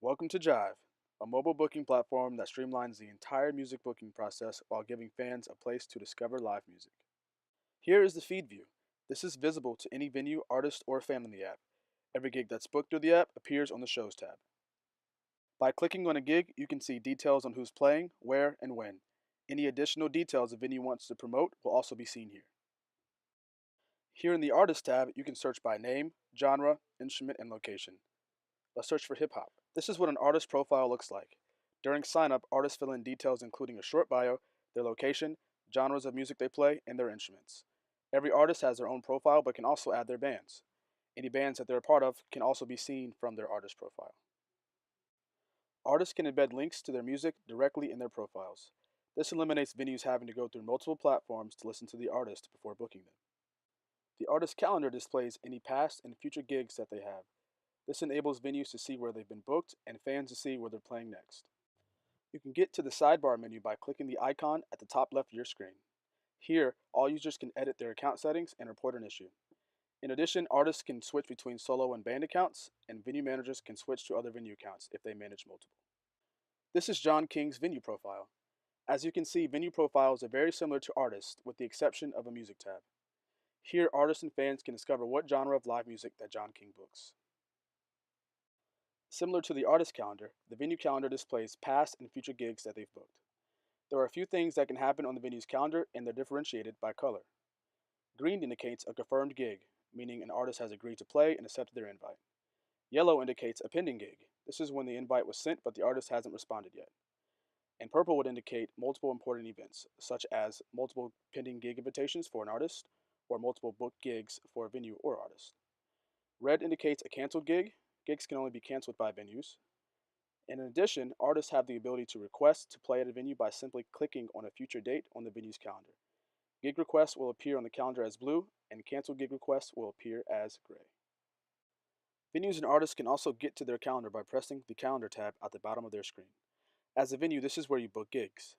Welcome to Jyve, a mobile booking platform that streamlines the entire music booking process while giving fans a place to discover live music. Here is the feed view. This is visible to any venue, artist, or fan in the app. Every gig that's booked through the app appears on the Shows tab. By clicking on a gig, you can see details on who's playing, where, and when. Any additional details a venue wants to promote will also be seen here. Here in the Artist tab, you can search by name, genre, instrument, and location. Let's search for hip hop. This is what an artist profile looks like. During sign up, artists fill in details including a short bio, their location, genres of music they play, and their instruments. Every artist has their own profile but can also add their bands. Any bands that they're a part of can also be seen from their artist profile. Artists can embed links to their music directly in their profiles. This eliminates venues having to go through multiple platforms to listen to the artist before booking them. The artist calendar displays any past and future gigs that they have. This enables venues to see where they've been booked and fans to see where they're playing next. You can get to the Sidebar menu by clicking the icon at the top left of your screen. Here, all users can edit their account settings and report an issue. In addition, artists can switch between solo and band accounts, and venue managers can switch to other venue accounts if they manage multiple. This is John King's venue profile. As you can see, venue profiles are very similar to artists, with the exception of a music tab. Here, artists and fans can discover what genre of live music that John King books. Similar to the artist calendar, the venue calendar displays past and future gigs that they've booked. There are a few things that can happen on the venue's calendar, and they're differentiated by color. Green indicates a confirmed gig, meaning an artist has agreed to play and accepted their invite. Yellow indicates a pending gig. This is when the invite was sent but the artist hasn't responded yet. And purple would indicate multiple important events, such as multiple pending gig invitations for an artist, or multiple booked gigs for a venue or artist. Red indicates a canceled gig. Gigs can only be canceled by venues. And in addition, artists have the ability to request to play at a venue by simply clicking on a future date on the venue's calendar. Gig requests will appear on the calendar as blue, and canceled gig requests will appear as gray. Venues and artists can also get to their calendar by pressing the Calendar tab at the bottom of their screen. As a venue, this is where you book gigs.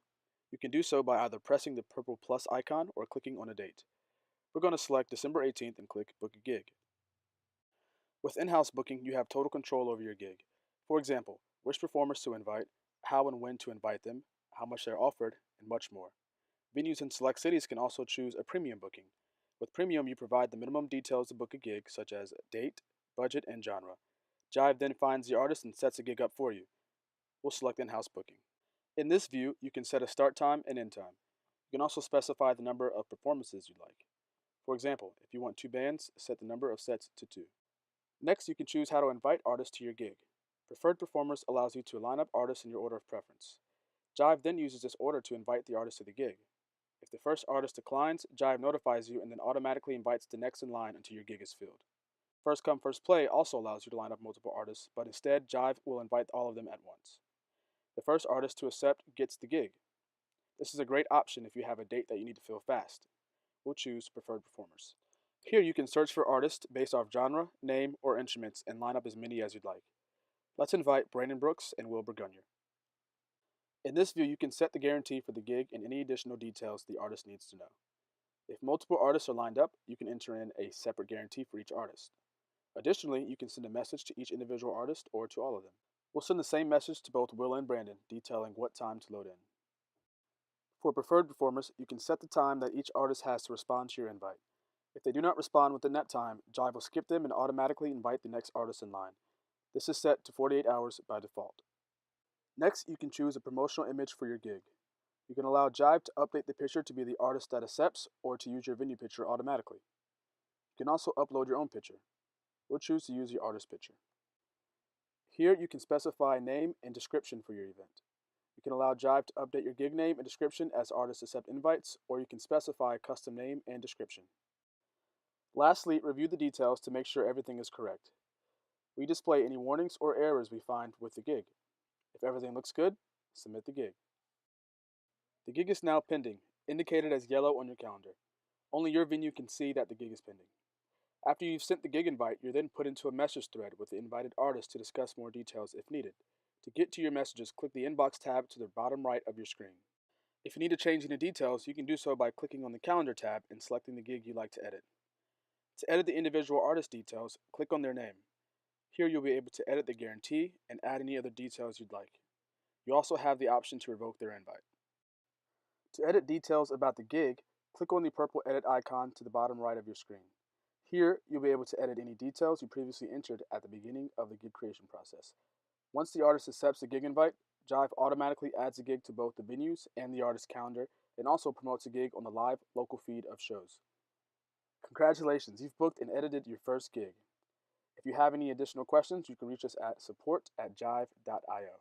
You can do so by either pressing the purple plus icon or clicking on a date. We're going to select December 18th and click Book a Gig. With in-house booking, you have total control over your gig. For example, which performers to invite, how and when to invite them, how much they're offered, and much more. Venues in select cities can also choose a premium booking. With premium, you provide the minimum details to book a gig, such as date, budget, and genre. Jyve then finds the artist and sets a gig up for you. We'll select in-house booking. In this view, you can set a start time and end time. You can also specify the number of performances you'd like. For example, if you want 2 bands, set the number of sets to 2. Next, you can choose how to invite artists to your gig. Preferred Performers allows you to line up artists in your order of preference. Jyve then uses this order to invite the artist to the gig. If the first artist declines, Jyve notifies you and then automatically invites the next in line until your gig is filled. First come, first play also allows you to line up multiple artists, but instead, Jyve will invite all of them at once. The first artist to accept gets the gig. This is a great option if you have a date that you need to fill fast. We'll choose Preferred Performers. Here you can search for artists based off genre, name, or instruments and line up as many as you'd like. Let's invite Brandon Brooks and Will Burgunyar. In this view, you can set the guarantee for the gig and any additional details the artist needs to know. If multiple artists are lined up, you can enter in a separate guarantee for each artist. Additionally, you can send a message to each individual artist or to all of them. We'll send the same message to both Will and Brandon, detailing what time to load in. For Preferred Performers, you can set the time that each artist has to respond to your invite. If they do not respond within that time, Jyve will skip them and automatically invite the next artist in line. This is set to 48 hours by default. Next, you can choose a promotional image for your gig. You can allow Jyve to update the picture to be the artist that accepts or to use your venue picture automatically. You can also upload your own picture. We'll choose to use your artist picture. Here you can specify name and description for your event. You can allow Jyve to update your gig name and description as artists accept invites, or you can specify a custom name and description. Lastly, review the details to make sure everything is correct. We display any warnings or errors we find with the gig. If everything looks good, submit the gig. The gig is now pending, indicated as yellow on your calendar. Only your venue can see that the gig is pending. After you've sent the gig invite, you're then put into a message thread with the invited artist to discuss more details if needed. To get to your messages, click the Inbox tab to the bottom right of your screen. If you need to change any details, you can do so by clicking on the Calendar tab and selecting the gig you'd like to edit. To edit the individual artist details, click on their name. Here you'll be able to edit the guarantee and add any other details you'd like. You also have the option to revoke their invite. To edit details about the gig, click on the purple edit icon to the bottom right of your screen. Here, you'll be able to edit any details you previously entered at the beginning of the gig creation process. Once the artist accepts the gig invite, Jyve automatically adds the gig to both the venues and the artist's calendar and also promotes the gig on the live local feed of shows. Congratulations, you've booked and edited your first gig. If you have any additional questions, you can reach us at support@jyve.io.